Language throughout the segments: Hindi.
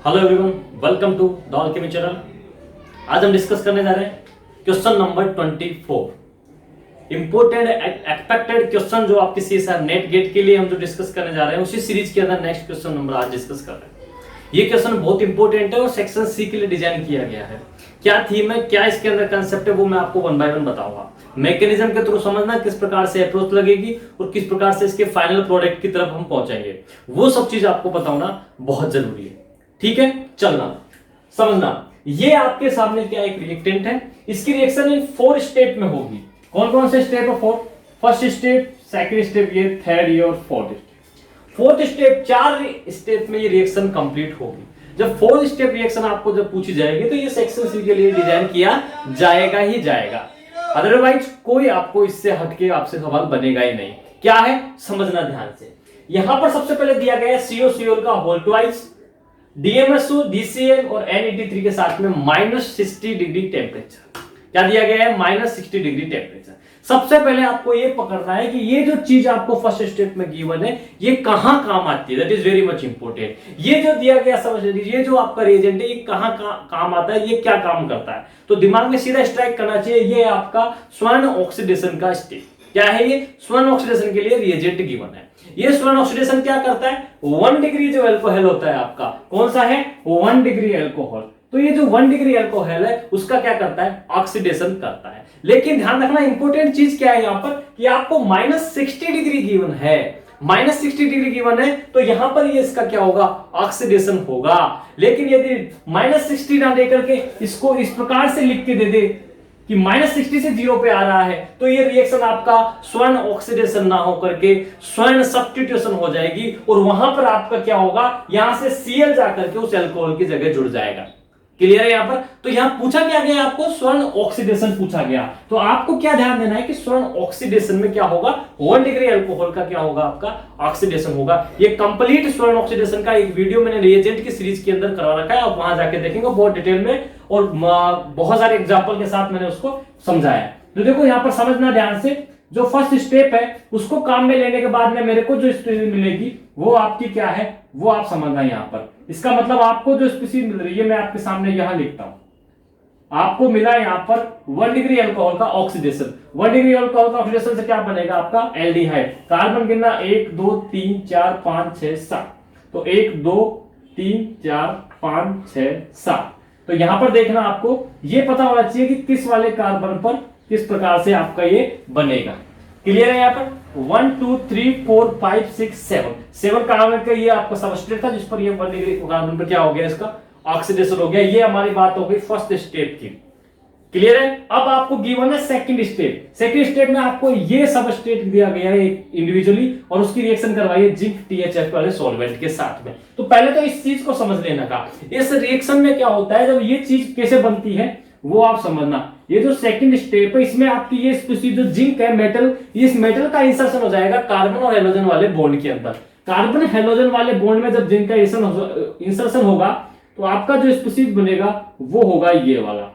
Hello everyone, welcome to the Alchemy channel. आज हम डिस्कस करने जा रहे हैं question number 24। Important expected question जो आपके सीएसआर नेट गेट के लिए हम जो डिस्कस करने जा रहे हैं, उसी सीरीज के अंदर नेक्स्ट क्वेश्चन नंबर आज डिस्कस कर रहे हैं। ये क्वेश्चन बहुत इंपॉर्टेंट है और सेक्शन सी के लिए डिजाइन किया गया है। क्या थीम है, क्या इसके अंदर कंसेप्ट है, वो मैं आपको वन बाय वन बताऊंगा। मैकेनिज्म के थ्रू समझना किस प्रकार से अप्रोच लगेगी और किस प्रकार से इसके फाइनल प्रोडक्ट की तरफ हम पहुंचेंगे, वो सब चीज आपको बताना बहुत जरूरी है। ठीक है, चलना समझना। ये आपके सामने क्या एक रिएक्टेंट है, इसकी रिएक्शन इन 4 स्टेप में होगी। कौन कौन से स्टेप है? 4। फर्स्ट स्टेप, सेकंड स्टेप, ये थर्ड, ये और फोर्थ स्टेप। 4 स्टेप में ये रिएक्शन कंप्लीट होगी। जब 4th स्टेप रिएक्शन आपको जब पूछी जाएगी तो ये सेक्शन सी के लिए डिजाइन किया जाएगा ही जाएगा, अदरवाइज कोई आपको इससे हटके आपसे सवाल बनेगा ही नहीं। क्या है, समझना ध्यान से। यहां पर सबसे पहले दिया गया है COCl का होल ट्वाइस, DMSO, DCl और NAD3 के साथ में -60 डिग्री टेम्परेचर। क्या दिया गया है? -60 डिग्री टेम्परेचर। सबसे पहले आपको ये पकड़ना है कि ये जो चीज आपको फर्स्ट स्टेप में गिवन है, ये कहां काम आती है। That is very much important. ये जो दिया गया, समझ लीजिए, ये जो आपका रिएजेंट है, ये कहां काम आता है, ये क्या काम करता है, तो दिमाग में सीधा स्ट्राइक करना चाहिए। ये आपका स्वर्ण ऑक्सीडेशन का स्टेप। क्या है ये? स्वर्ण ऑक्सीडेशन के लिए रिएजेंट गिवन है। ये स्वर्ण ऑक्सीडेशन क्या करता है? 1 डिग्री जो अल्कोहल होता है आपका, कौन सा है? 1 डिग्री अल्कोहल। तो ये जो 1 डिग्री अल्कोहल है, उसका क्या करता है? ऑक्सीडेशन करता है। लेकिन ध्यान रखना, इंपॉर्टेंट चीज क्या है यहां पर कि आपको -60 डिग्री गिवन है। -60 डिग्री गिवन है तो यहां पर ये इसका क्या होगा? ऑक्सीडेशन होगा। लेकिन यदि -60 ना देकर के इसको इस प्रकार से लिख के दे दे कि -60 से 0 पे आ रहा है, तो ये रिएक्शन आपका स्वर्ण ऑक्सीडेशन ना होकर के स्वर्ण सब्स्टिट्यूशन हो जाएगी और वहां पर आपका क्या होगा? यहां से Cl जाकर के उस अल्कोहल की जगह जुड़ जाएगा। क्लियर है यहां पर? तो यहां पूछा क्या गया आपको? स्वर्ण ऑक्सीडेशन पूछा गया। तो आपको क्या ध्यान देना है कि स्वर्ण ऑक्सीडेशन में क्या होगा? 1 डिग्री अल्कोहल का क्या होगा? आपका ऑक्सीडेशन होगा। ये कंप्लीट स्वर्ण ऑक्सीडेशन का एक वीडियो मैंने रिएजेंट की सीरीज के अंदर करवा रखा है, आप वहां जाके देखेंगे बहुत डिटेल में और बहुत सारे एग्जांपल के साथ मैंने उसको समझाया। तो देखो यहां पर समझना ध्यान से, जो फर्स्ट स्टेप है उसको काम में लेने के बाद में मेरे को जो स्पीसीज मिलेगी वो आपकी क्या है, वो आप समझना। यहां पर इसका मतलब आपको जो स्पीसीज मिल रही है, मैं आपके सामने यहां लिखता हूं। आपको मिला यहां पर 1 डिग्री अल्कोहल का ऑक्सीडेशन। 1 डिग्री अल्कोहल का ऑक्सीडेशन से क्या बनेगा आपका? एल्डिहाइड। कार्बन गिनना 1 2 3 4 5 6 7। तो 1 2 3 4 5 6 7। तो यहां पर देखना, आपको ये पता होना चाहिए कि किस वाले कार्बन पर किस प्रकार से आपका ये बनेगा। क्लियर है? यहां पर 1 2 3 4 5 6 7 कार्बन का ये आपका सबस्ट्रेट था जिस पर ये 1 डिग्री कार्बन पर क्या हो गया? इसका ऑक्सीडेशन हो गया। ये हमारी बात हो गई फर्स्ट स्टेप की। क्लियर है? अब आपको गिवन है सेकंड स्टेप। सेकंड स्टेप में आपको ये सबस्ट्रेट दिया गया है इंडिविजुअली और उसकी रिएक्शन करवाइए जिंक THF वाले सॉल्वेंट के साथ में। तो पहले तो इस चीज को समझ लेना का, इस रिएक्शन में क्या होता है, जब ये चीज कैसे बनती है वो आप समझना। ये जो सेकंड स्टेप है, इसमें आपकी ये स्पीसीज जो जिंक है, मेटल, इस मेटल का इंसर्शन हो जाएगा कार्बन और हेलोजन वाले बॉन्ड के अंदर। कार्बन हेलोजन वाले बॉन्ड में जब जिंक का इंसर्शन होगा तो आपका जो स्पीसीज बनेगा वो होगा ये वाला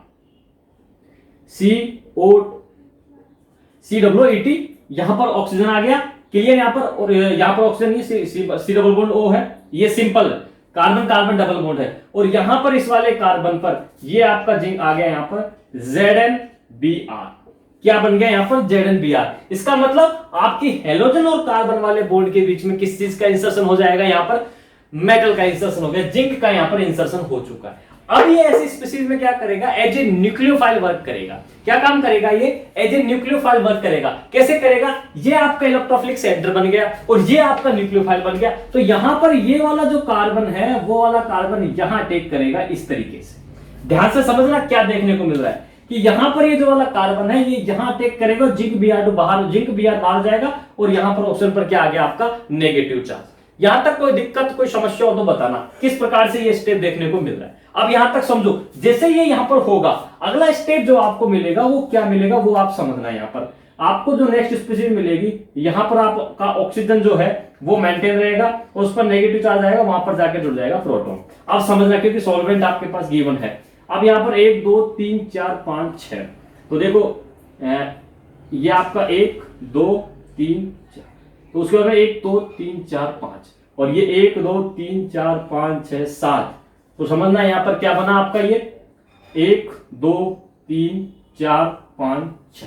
COOET। यहां पर ऑक्सीजन आ गया। क्लियर? यहां पर, और यहां पर ऑक्सीजन नहीं, C डबल बॉन्ड O है, ये simple carbon carbon double bond है। और यहां पर इस वाले कार्बन पर ये आपका जिंक आ गया, यहां पर ZnBr। क्या बन गया यहां पर? ZnBr। इसका मतलब आपकी हेलोजन और कार्बन वाले बॉन्ड के बीच में किस चीज का इंसर्शन हो जाएगा? यहां पर मेटल का इंसर्शन हो गया, जिंक का यहां पर इंसर्शन हो चुका है। अब ये ऐसी स्पीसीज में क्या करेगा? एज ए न्यूक्लियोफाइल वर्क करेगा। क्या काम करेगा? ये एज ए न्यूक्लियोफाइल वर्क करेगा। कैसे करेगा? ये आपका इलेक्ट्रोफिलिक सेंटर बन गया और ये आपका न्यूक्लियोफाइल बन गया। तो यहां पर ये वाला जो कार्बन है, वो वाला कार्बन यहां अटैक करेगा इस तरीके से। ध्यान से समझना क्या देखने को मिल रहा है कि यहां पर ये जो वाला कार्बन है, ये यहां अटैक करेगा, जिंक Br बाहर जाएगा और यहां पर ऑप्शन पर क्या आ गया? आपका नेगेटिव चार्ज। यहां तक कोई दिक्कत, कोई समस्या हो तो बताना किस प्रकार से ये स्टेप देखने को मिल रहा है। अब यहां तक समझो, जैसे ये यहां पर होगा, अगला स्टेप जो आपको मिलेगा वो क्या मिलेगा वो आप समझना। यहां पर आपको जो नेक्स्ट स्पीसीज मिलेगी, यहां पर आपका ऑक्सीजन जो है वो मेंटेन रहेगा और उस पर नेगेटिव चार्ज आएगा, वहां पर जाके जुड़ जाएगा प्रोटॉन। अब समझना, क्योंकि सॉल्वेंट आपके पास गिवन है। अब यहां पर 1 2 3 4 5 6। तो देखो ये आपका 1 2 3 4, तो उसके बाद में 1 2 3 4 5 और ये 1 2 3 4 5 6 7 तो समझना यहाँ पर क्या बना आपका ये 1 2 3 4 5 6।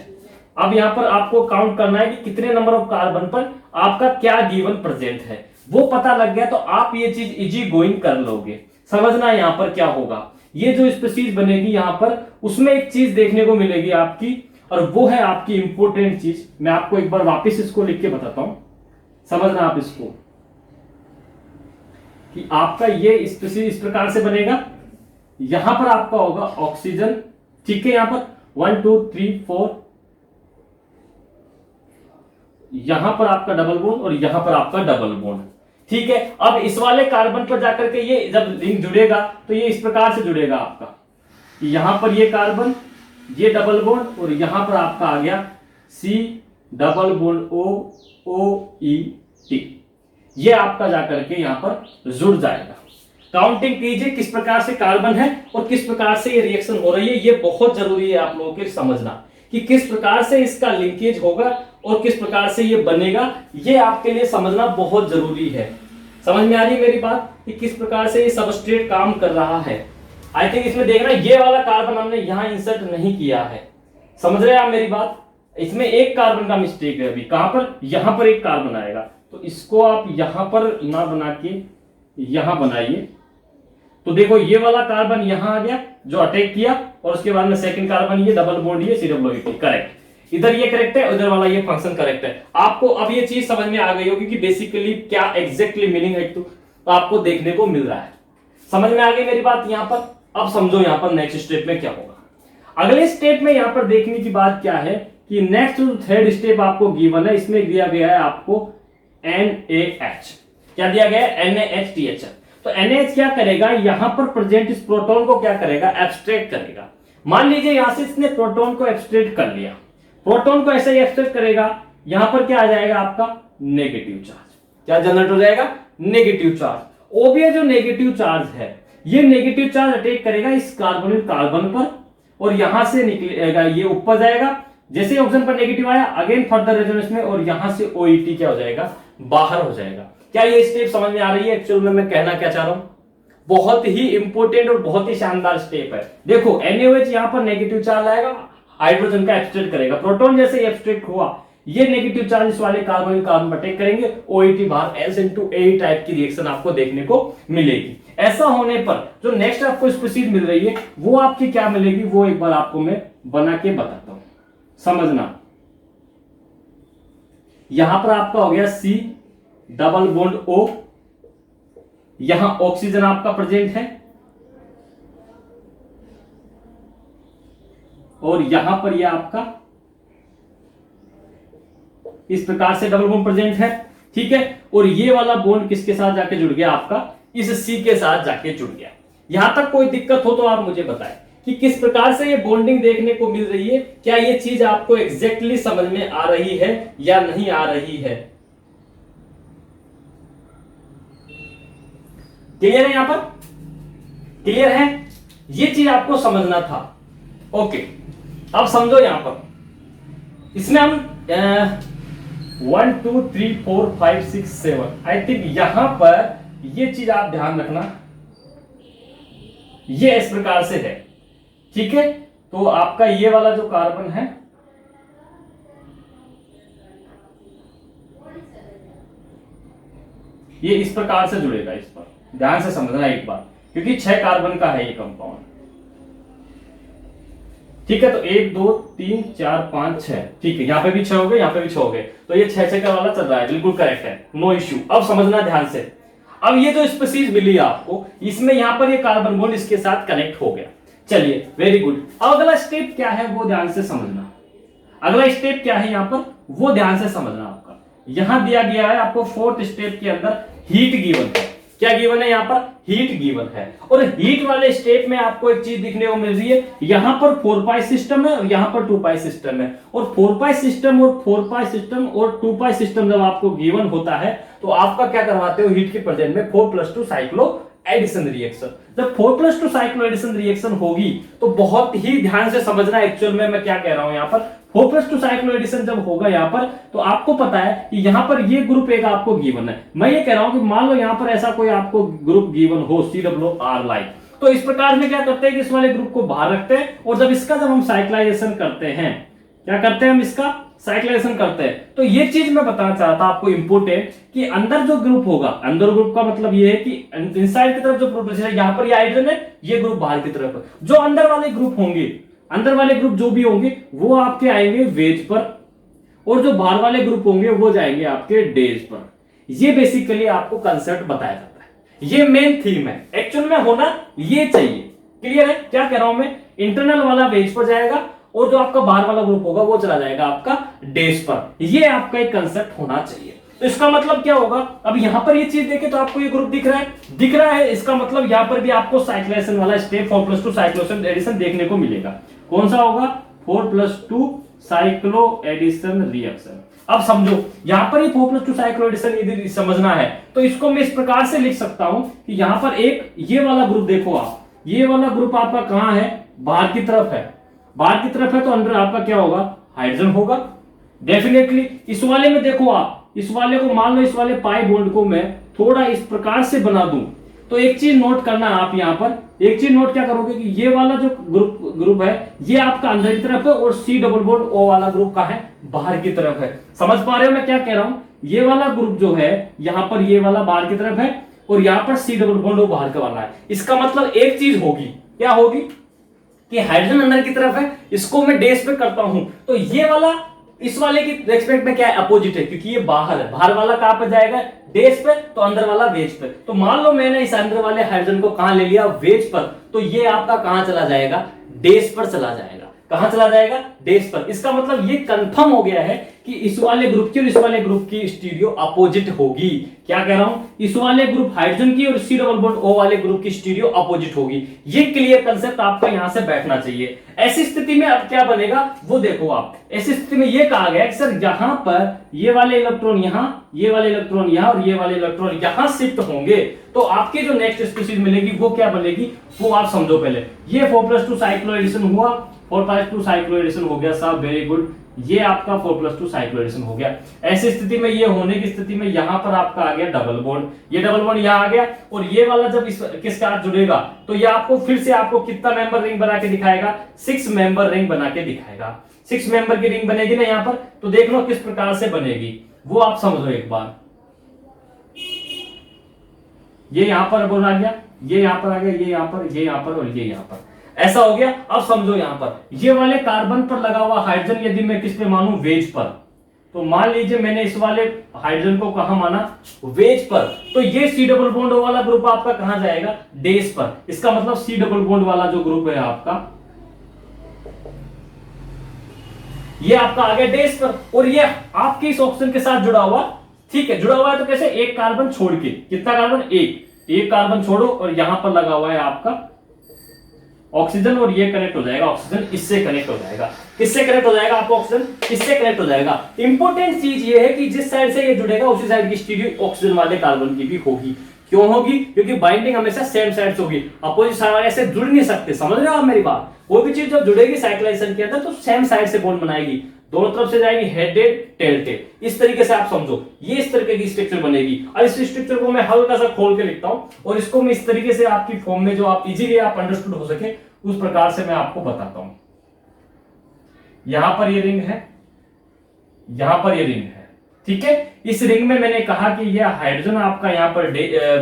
अब यहाँ पर आपको काउंट करना है कि कितने नंबर ऑफ कार्बन पर आपका क्या गिवन प्रेजेंट है, वो पता लग गया तो आप ये चीज इजी गोइंग कर लोगे। समझना यहाँ पर क्या होगा, ये जो स्पीशीज बनेगी यहाँ पर उसमें एक चीज देखने को मिलेगी आपकी, और वो है आपकी इंपॉर्टेंट चीज। मैं आपको एक बार वापस इसको लिख के बताता हूं, समझना आप इसको, कि आपका ये स्पीशीज इस प्रकार से बनेगा। यहां पर आपका होगा ऑक्सीजन, ठीक है, यहां पर 1 2 3 4, यहां पर आपका डबल बॉन्ड और यहां पर आपका डबल बॉन्ड, ठीक है। अब इस वाले कार्बन पर जाकर के ये जब लिंक जुड़ेगा तो ये इस प्रकार से जुड़ेगा आपका, यहां पर ये कार्बन, ये डबल बॉन्ड, और यहां पर आपका आ गया C डबल बॉन्ड OOET, ये आपका जाकर के यहां पर जुड़ जाएगा। काउंटिंग कीजिए किस प्रकार से कार्बन है और किस प्रकार से ये रिएक्शन हो रही है, ये बहुत जरूरी है आप लोगों के समझना कि किस प्रकार से इसका लिंकेज होगा और किस प्रकार से ये बनेगा, ये आपके लिए समझना बहुत जरूरी है। समझ में आ रही है मेरी बात कि किस प्रकार से ये सबस्ट्रेट काम कर रहा है। आई थिंक इसमें देखना ये वाला कार्बन हमने यहां इंसर्ट नहीं किया है, समझ रहे हैं आप मेरी बात। इसमें एक कार्बन का मिस्टेक है, अभी कहां पर, यहां पर एक कार्बन आएगा, तो इसको आप यहां पर ना बना के यहां बनाइए। तो देखो ये वाला कार्बन यहां आ गया जो अटैक किया, और उसके बाद में सेकंड कार्बन ये डबल बॉन्ड ये COOT, करेक्ट। इधर ये करेक्ट है, उधर वाला ये फंक्शन करेक्ट है। आपको अब ये चीज समझ में आ गई होगी कि बेसिकली क्या एग्जैक्टली मीनिंग है, तो आपको देखने को मिल रहा है। समझ में आ गई मेरी बात यहां पर। अब समझो यहां पर नेक्स्ट स्टेप में क्या होगा। अगले स्टेप में यहां पर देखने की बात क्या है कि नेक्स्ट जो थर्ड स्टेप आपको गिवन है, इसमें दिया गया है आपको NaH। क्या दिया गया है? NaHTH। तो NaH क्या करेगा, यहां पर प्रेजेंट इस प्रोटॉन को क्या करेगा, एब्स्ट्रैक्ट करेगा। मान लीजिए यहां से इसने प्रोटॉन को एब्स्ट्रैक्ट कर लिया, प्रोटॉन को ऐसे ही एब्स्ट्रैक्ट करेगा, यहां पर क्या आ जाएगा आपका नेगेटिव चार्ज। क्या जनरेट हो जाएगा? Negative charge. ओबिया जो नेगेटिव चार्ज है, ये नेगेटिव चार्ज अटैक करेगा इस कार्बोनिल कार्बन पर, और यहां से निकलेगा ये ऊपर जाएगा। जैसे ऑप्शन पर नेगेटिव आया, अगेन फर्दर रेजोनेंस में, और यहां से OET क्या हो जाएगा, बाहर हो जाएगा। क्या ये स्टेप समझ में आ रही है? एक्चुअल में मैं कहना क्या चाह रहा हूं, बहुत ही इंपॉर्टेंट और बहुत ही शानदार स्टेप है। देखो NaOH यहां पर नेगेटिव चार्ज आएगा, हाइड्रोजन का एब्स्ट्रैक्ट करेगा, प्रोटॉन जैसे एब्स्ट्रैक्ट हुआ, ये नेगेटिव चार्ज इस वाले कार्बन कार्बन अटैक करेंगे, OET बाहर, S/A टाइप की रिएक्शन आपको देखने को मिलेगी। ऐसा होने पर जो नेक्स्ट आपको स्पीशीज मिल रही है वो आपकी क्या मिलेगी, वो एक बार आपको मैं बना के बताता हूं, समझना। यहां पर आपका हो गया C डबल बॉन्ड O, यहां ऑक्सीजन आपका प्रेजेंट है, और यहां पर यह आपका इस प्रकार से डबल बॉन्ड प्रेजेंट है, ठीक है। और ये वाला बॉन्ड किसके साथ जाके जुड़ गया आपका, इस C के साथ जाके जुड़ गया। यहां तक कोई दिक्कत हो तो आप मुझे बताएं कि किस प्रकार से ये बॉन्डिंग देखने को मिल रही है, क्या ये चीज आपको एग्जैक्टली समझ में आ रही है या नहीं आ रही है। क्लियर है? यहां पर क्लियर है? ये चीज आपको समझना था। ओके, अब समझो यहां पर इसमें हम 1 2 3 4 5 6 7, आई थिंक यहां पर ये चीज आप ध्यान रखना, ये इस प्रकार से है, ठीक है। तो आपका ये वाला जो कार्बन है, ये इस प्रकार से जुड़ेगा, इस पर ध्यान से समझना एक बार, क्योंकि 6 कार्बन का है ये कंपाउंड, ठीक है। तो 1 2 3 4 5 6, ठीक है। यहां पे भी 6 हो गए, यहां पे भी 6 हो गए, तो ये 6 का वाला चल रहा है, बिल्कुल करेक्ट है, नो इश्यू। अब समझना ध्यान से, अब ये जो स्पीशीज मिली आपको, इसमें यहां पर ये कार्बन बॉन्ड इसके साथ कनेक्ट हो गया। चलिए, वेरी गुड। अब अगला स्टेप क्या है वो ध्यान से समझना, अगला स्टेप क्या है यहां पर वो ध्यान से समझना। आपका यहां दिया गया है आपको 4th स्टेप के अंदर हीट गिवन है। क्या गिवन है? यहां पर हीट गिवन है, और हीट वाले स्टेप में आपको एक चीज दिखने को मिल रही है, यहां पर 4 सिस्टम है और यहां पर 2 सिस्टम है, और 4 सिस्टम और 4 सिस्टम और 2 सिस्टम जब आपको गिवन होता है तो आपका क्या करवाते हो हीट के प्रेजेंट में 4+2 साइक्लो एडिशन रिएक्शन। जब 4+2 साइक्लो एडिशन रिएक्शन होगी तो बहुत ही ध्यान से समझना एक्चुअल में मैं क्या कह रहा हूं। यहां पर 4+2 साइक्लो एडिशन जब होगा यहां पर, तो आपको पता है कि यहां पर ये ग्रुप एक आपको गिवन है। मैं ये कह रहा हूं कि मान लो यहां पर ऐसा कोई आपको ग्रुप गिवन हो, COR लाइक, तो इस प्रकार से क्या करते हैं कि इस वाले ग्रुप को बाहर रखते हैं, और जब हम साइक्लाइजेशन करते हैं, क्या करते हैं हम इसका साइक्लाइजेशन करते हैं। तो ये चीज मैं बताना चाहता हूं आपको इंपोर्टेंट कि अंदर जो ग्रुप होगा, अंदर ग्रुप का मतलब ये है कि इनसाइड की तरफ जो ग्रुप है, यहां पर ये हाइड्रोजन है, ये ग्रुप बाहर की तरफ है। जो अंदर वाले ग्रुप होंगे, अंदर वाले ग्रुप जो भी होंगे वो आपके आएंगे वेज पर, और जो बाहर वाले ग्रुप होंगे वो जाएंगे आपके डेज पर। ये बेसिकली आपको कंसेप्ट बताया जाता है, ये मेन थीम है, एक्चुअल में होना ये चाहिए। क्लियर है क्या कह रहा हूं मैं? इंटरनल वाला वेज पर जाएगा और जो आपका बाहर वाला ग्रुप होगा वो चला जाएगा आपका डेज पर। ये आपका एक कंसेप्ट होना चाहिए। तो इसका मतलब क्या होगा, अब यहां पर ये चीज देखे तो आपको ये ग्रुप दिख रहा है, इसका मतलब यहां पर भी आपको साइक्लेशन वाला स्टेप 4+2 साइक्लोएशन एडिशन देखने को मिलेगा। कौन सा होगा? 4+2 साइक्लो एडिशन रिएक्शन। अब समझो यहां पर ये 4+2 साइक्लो एडिशन यदि समझना है तो इसको मैं इस प्रकार से लिख सकता हूं कि यहां पर एक ये वाला ग्रुप देखो आप, ये वाला ग्रुप आपका कहां है? बाहर की तरफ है। बाहर की तरफ है तो अंदर आपका क्या होगा? हाइड्रोजन होगा डेफिनेटली। इस वाले में देखो आप, इस वाले को मान लो, इस वाले पाई बॉन्ड को मैं थोड़ा इस प्रकार से बना दूं तो एक चीज नोट करना आप यहां पर, एक चीज नोट क्या करोगे कि ये वाला जो ग्रुप है ये आपका अंदर की तरफ है, और C डबल बॉन्ड O वाला ग्रुप का है बाहर की तरफ है। समझ पा रहे हो मैं क्या कह रहा हूं? ये वाला ग्रुप जो है यहां पर, ये वाला बाहर की तरफ है, और यहां पर C डबल बॉन्ड O बाहर का वाला है। इसका मतलब एक चीज होगी, क्या होगी कि हाइड्रोजन अंदर की तरफ है, इसको मैं डेज पे करता हूं तो ये वाला इस वाले की रेस्पेक्ट में क्या है? अपोजिट है, क्योंकि ये बाहर है। बाहर वाला कहां पे जाएगा? डेज पे, तो अंदर वाला वेज पे। तो मान लो मैंने इस अंदर वाले हाइड्रोजन को कहां ले लिया? वेज पर, तो ये आपका कहां चला जाएगा? डेज पर चला जाएगा। कहां चला जाएगा? डेज पर। इसका मतलब ये कंफर्म हो गया है कि इस वाले ग्रुप की और इस वाले ग्रुप की स्टीरियो अपोजिट होगी। क्या कह रहा हूं? इस वाले ग्रुप हाइड्रोजन की और C डबल बॉन्ड O वाले ग्रुप की स्टीरियो अपोजिट होगी। ये क्लियर कंसेप्ट आपका यहां से बैठना चाहिए। ऐसी स्थिति में अब क्या बनेगा वो देखो आप। ऐसी स्थिति में ये कहा गया कि सर यहां पर ये वाले इलेक्ट्रॉन यहां, ये वाले इलेक्ट्रॉन यहां, और ये वाले इलेक्ट्रॉन यहां शिफ्ट होंगे, तो आपकी जो नेक्स्ट स्पीशीज मिलेगी वो क्या बनेगी वो आप समझो पहले। ये 4+2 साइक्लो एडिशन हुआ, 4+2 साइक्लो एडिशन हो गया सब, वेरी गुड। ये आपका 4+2 साइक्लो एडिशन हो गया। ऐसी स्थिति में, ये होने की स्थिति में यहां पर आपका आ गया डबल बॉन्ड, ये डबल बॉन्ड यहां आ गया, और ये वाला जब किसके साथ जुड़ेगा तो ये आपको फिर से आपको कितना मेंबर रिंग बना के दिखाएगा? 6 मेंबर रिंग बना के दिखाएगा। 6 मेंबर की रिंग बनेगी ना यहां पर, तो देख लो किस प्रकार से बनेगी वो आप समझो एक बार। ये यहां पर बोल आ गया, ये यहां पर आ गया, ये यहां पर, ये यहां पर, और ये यहां पर, ऐसा हो गया। अब समझो यहां पर ये वाले कार्बन पर लगा हुआ हाइड्रोजन यदि मैं किस पे मानूं? वेज पर। तो मान लीजिए मैंने इस वाले हाइड्रोजन को कहां माना? वेज पर। तो ये C डबल बॉन्ड वाला ग्रुप आपका कहां जाएगा? डेज पर। इसका मतलब C डबल बॉन्ड वाला जो ग्रुप है आपका, ये आपका आ गया डेज पर, और ये आपके इस ऑक्सीजन के साथ जुड़ा हुआ, ठीक है, जुड़ा हुआ है तो कैसे? एक कार्बन छोड़ के, कितना कार्बन? एक कार्बन छोड़ो, और यहां पर लगा हुआ है आपका ऑक्सीजन, और ये कनेक्ट हो जाएगा, ऑक्सीजन इससे कनेक्ट हो जाएगा। किससे कनेक्ट हो जाएगा आपका ऑक्सीजन? इससे कनेक्ट हो जाएगा। इंपॉर्टेंट चीज ये है कि जिस साइड से ये जुड़ेगा उसी साइड की स्टीरियो ऑक्सीजन वाले कार्बन की भी होगी। क्यों होगी? क्योंकि बाइंडिंग हमेशा सेम साइड से होगी, अपोजिट साइड वाले ऐसे जुड़ नहीं सकते। समझ रहे हो आप मेरी बात? कोई भी चीज जब जुड़ेगी साइक्लाइजेशन के अंदर तो सेम साइड से बॉन्ड बनाएगी, दोनों तरफ से जाएगी, हेडेड टेल्टेड। इस तरीके से आप समझो, ये इस तरीके की स्ट्रक्चर बनेगी। और इस स्ट्रक्चर को मैं हल्का सा खोल के लिखता हूं, और इसको मैं इस तरीके से आपकी फॉर्म में जो आप इजीली आप अंडरस्टूड हो सके उस प्रकार से मैं आपको बताता हूं। यहां पर ये रिंग है, यहां पर ये रिंग है, ठीक है। इस रिंग में मैंने कहा कि ये हाइड्रोजन आपका यहां पर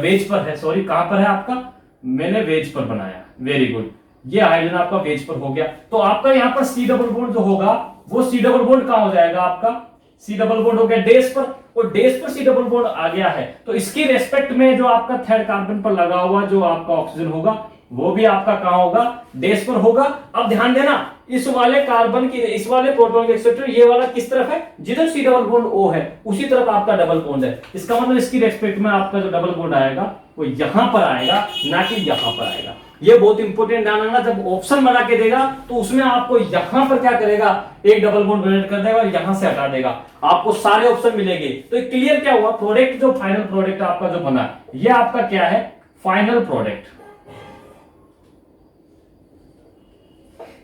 वेज पर है, सॉरी कहां पर है आपका? मैंने वेज पर बनाया, वेरी गुड। ये हाइड्रोजन आपका वेज पर हो गया, तो आपका यहां पर C डबल बॉन्ड जो होगा वो C डबल बॉन्ड कहां हो जाएगा आपका? C डबल बॉन्ड हो गया डेज पर, और डेज पर C डबल बॉन्ड आ गया है, तो इसकी रेस्पेक्ट में जो आपका थर्ड कार्बन पर लगा हुआ जो आपका ऑक्सीजन होगा वो भी आपका कहां होगा? डेज पर होगा। अब ध्यान देना, इस वाले कार्बन की, इस वाले प्रोटॉन के स्ट्रक्चर ये वाला किस तरफ है? जिधर C डबल बॉन्ड O है उसी तरफ आपका डबल बॉन्ड है। इसका मतलब इसकी रेस्पेक्ट में आपका जो डबल बॉन्ड आएगा वो यहां पर आएगा, ना कि यहां पर आएगा। ये बहुत इंपॉर्टेंट ध्यान रखना, जब ऑप्शन बना के देगा तो उसमें आपको यहां पर क्या करेगा? एक डबल बॉन्ड डोनेट कर देगा और यहां से हटा देगा, आपको सारे ऑप्शन मिलेंगे। तो क्लियर क्या हुआ? प्रोडक्ट जो फाइनल प्रोडक्ट आपका जो बना ये आपका क्या है? Final product.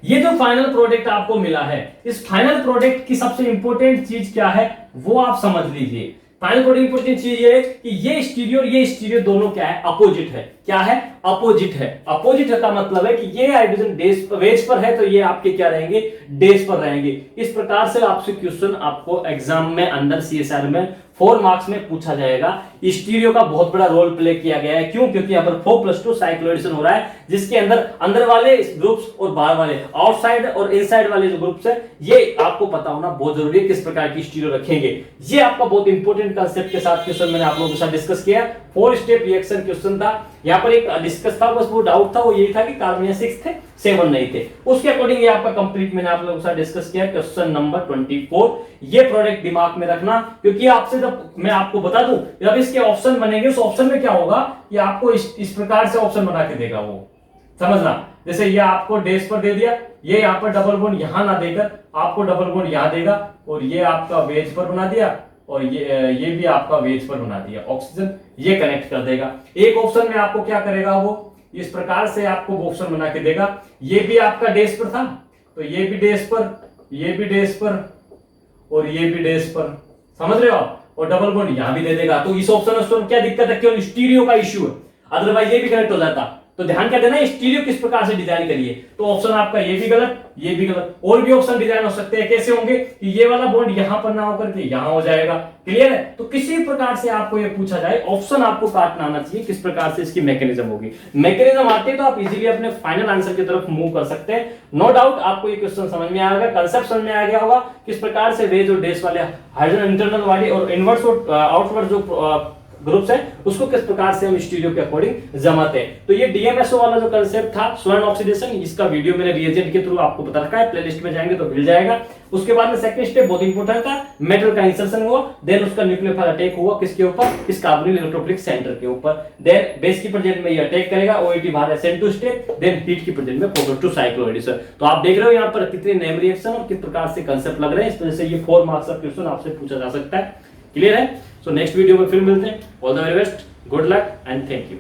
ये जो फाइनल प्रोडक्ट आपको मिला है, इस फाइनल प्रोडक्ट की सबसे इंपॉर्टेंट चीज क्या है वो आप समझ लीजिए। फाइनल प्रोडक्ट इंपॉर्टेंट चीज ये है कि ये स्टीरियो और ये स्टीरियो दोनों क्या है? अपोजिट है। क्या है, अपोजिट है। अपोजिट का मतलब है कि ये हाइड्रोजन वेज पर है तो ये आपके क्या रहेंगे, डेज पर रहेंगे। इस प्रकार से आपसे क्वेश्चन आपको एग्जाम में अंदर सीएसआर में 4 मार्क्स में पूछा जाएगा। स्टीरियो का बहुत बड़ा रोल प्ले किया गया है, क्यों? क्योंकि यहाँ पर 4+2 साइक्लोएडिशन हो रहा है, जिसके अंदर वाले ग्रुप्स और बाहर वाले, आउटसाइड और इनसाइड वाले जो ग्रुप्स है, ये आपको पता होना बहुत जरूरी है, किस प्रकार की स्टीरियो रखेंगे। ये आपका बहुत इंपॉर्टेंट कंसेप्ट के साथ क्वेश्चन मैंने आप लोगों के साथ डिस्कस किया। 4 स्टेप रिएक्शन क्वेश्चन था। यहाँ पर एक डिस्कस था, बस वो डाउट था, वो यही था कि कार्बन 6 थे 7 नहीं थे। उसके अकॉर्डिंग ये आपका कंप्लीट मैंने आप लोगों के साथ डिस्कस किया। क्वेश्चन नंबर 24, ये प्रोडक्ट दिमाग में रखना, क्योंकि आपसे जब मैं आपको बता दूं जब इसके ऑप्शन बनेंगे, उस ऑप्शन में क्या होगा कि आपको इस प्रकार से ऑप्शन बना के देगा वो, समझना। जैसे ये आपको डेज पर दे दिया, ये यहाँ पर डबल बॉन्ड यहां ना देकर आपको डबल बॉन्ड यहां देगा, और ये आपका वेज पर बना दिया, और ये भी आपका वेज पर बना दिया, ऑक्सीजन ये कनेक्ट कर देगा। एक ऑप्शन में आपको क्या करेगा, वो इस प्रकार से आपको ऑप्शन बना के देगा। ये भी आपका डेज पर था तो ये भी डेज पर, ये भी डेज पर, और ये भी डेज पर, समझ रहे हो आप, और डबल बॉन्ड यहां भी दे देगा। तो इस ऑप्शन में क्या दिक्कत है, केवल स्टीरियो का इश्यू है, अदरवाइज ये भी कनेक्ट हो जाता। तो ध्यान क्या देना, स्टीरियो किस प्रकार से डिजाइन करिए। तो ऑप्शन आपका ये भी गलत, ये भी गलत। और भी ऑप्शन डिजाइन हो सकते हैं, कैसे होंगे कि ये वाला बॉन्ड यहां पर ना होकर के यहां हो जाएगा। क्लियर है? तो किसी प्रकार से आपको ये पूछा जाए, ऑप्शन आपको काटना आना चाहिए, किस प्रकार से इसकी मैकेनिज्म होगी। मैकेनिज्म आते हैं तो आप इजीली अपने फाइनल आंसर की तरफ मूव कर सकते हैं। नो डाउट आपको ये क्वेश्चन समझ में आएगा, कंसेप्ट समझ में आ गया होगा, किस प्रकार से वेज और डेस वाले हाइड्रोजन इंटरनल वाली और इनवर्स और आउटवर्ड जो ग्रुप्स है उसको किस प्रकार से हम स्टीरियो के अकॉर्डिंग जमाते हैं। तो ये डीएमएसओ वाला जो कंसेप्ट था, स्वर्ण ऑक्सीडेशन, इसका वीडियो मैंने रिएजेंट के थ्रू आपको बता रखा है, प्लेलिस्ट में जाएंगे तो मिल जाएगा। उसके बाद में सेकंड स्टेप बहुत इंपॉर्टेंट था, मेटल का इंसर्शन हुआ, देन उसका न्यूक्लियोफाइल अटैक हुआ, किसके ऊपर, इस कार्बोनिल इलेक्ट्रोफिलिक सेंटर के ऊपर। देन बेस की प्रेजेंट में ये अटैक करेगा, ओएटी बाहर SN2 स्टेट, देन हीट की प्रेजेंट में 4+2 साइक्लोएडिशन। तो आप देख रहे हो यहाँ पर कितने नेम रिएक्शन और किस प्रकार से कंसेप्ट लग रहे हैं, इस वजह से ये 4 मार्क्स का क्वेश्चन आपसे पूछा जा सकता है। क्लियर है? सो नेक्स्ट वीडियो में फिर मिलते हैं। All the very best, good luck and thank you.